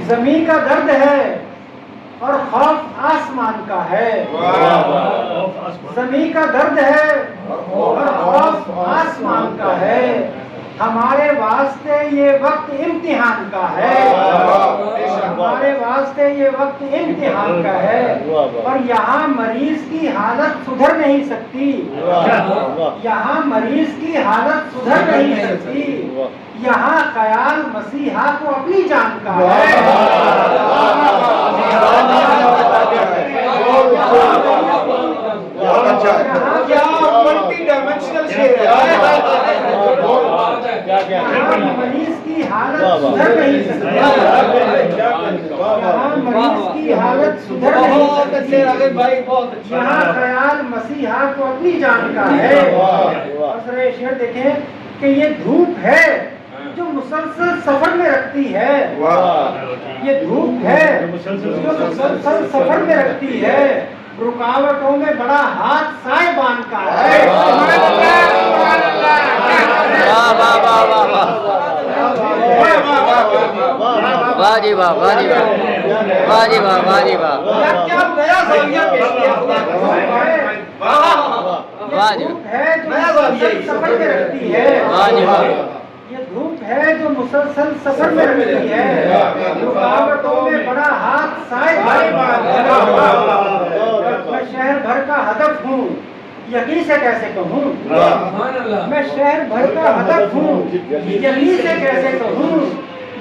زمین کا درد ہے اور خوف آسمان کا ہے. زمین کا درد ہے اور خوف آسمان کا ہے. ہمارے واسطے یہ وقت امتحان کا ہے. ہمارے واسطے یہ وقت امتحان کا ہے. اور یہاں مریض کی حالت سدھر نہیں سکتی. یہاں مریض کی حالت سدھر نہیں سکتی. یہاں خیال مسیحا کو اپنی جان کا ہے. مریض کی حالت سدھر نہیں سکتی. یہاں مریض کی حالت سدھر نہیں سکتی. یہاں خیال مسیحا کو اپنی جان کا ہے. اور ذرا یہ شعر دیکھیں کہ یہ دھوپ ہے جو مسلسل سفر میں رکھتی ہے. یہ دھوپ ہے جو مسلسل سفر میں رکھتی ہے. رکاوٹوں میں بڑا ہاتھ صاحبان کا ہے. واہ جی واہ، واہ جی واہ، واہ جی واہ، واہ جی واہ، واہ جی ہے جو مسلسل سفر میں رکھتی ہے. واہ جی واہ. یہ دھوپ ہے جو مسلسل سفر میں رکھتی ہے. رکاوٹوں میں بڑا ہاتھ صاحبان کا ہے. میں شہر بھر کا ہدف ہوں، یقین سے کیسے کہوں. میں شہر بھر کا ہدف ہوں، یقین سے کیسے کہوں.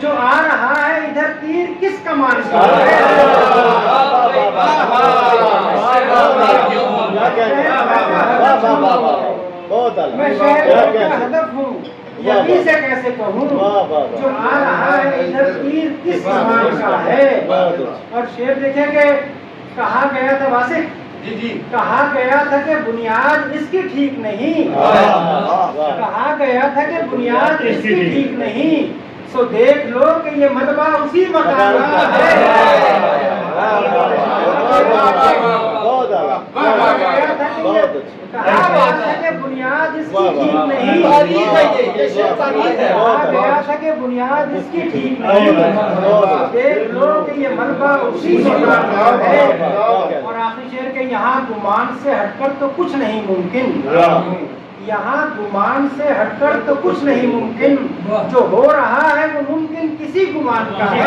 جو آ رہا ہے ادھر تیر کس کمان کا ہے. میں شہر بھر کا ہدف ہوں، یقین سے کیسے کہوں. جو آ رہا ہے ادھر تیر کس کمان کا ہے. اور شعر دیکھیں کہ کہا گیا تھا واسف، کہا گیا تھا کہ بنیاد اس کی ٹھیک نہیں. کہا گیا تھا کہ بنیاد اس کی ٹھیک نہیں. سو دیکھ لو کہ یہ ملبہ اسی مکان کا ہے. کہا گیا تھا کہ بنیاد اس کی ٹھیک نہیں. کہا گیا تھا کہ بنیاد اس کی ٹھیک نہیں. دیکھ لو کہ یہ ملبہ اسی مکان کا ہے. اور آخری شعر کہ یہاں گمان سے ہٹ کر تو کچھ نہیں ممکن. یہاں گمان سے ہٹ کر تو کچھ نہیں ممکن. جو ہو رہا ہے وہ ممکن کسی گمان کا ہے.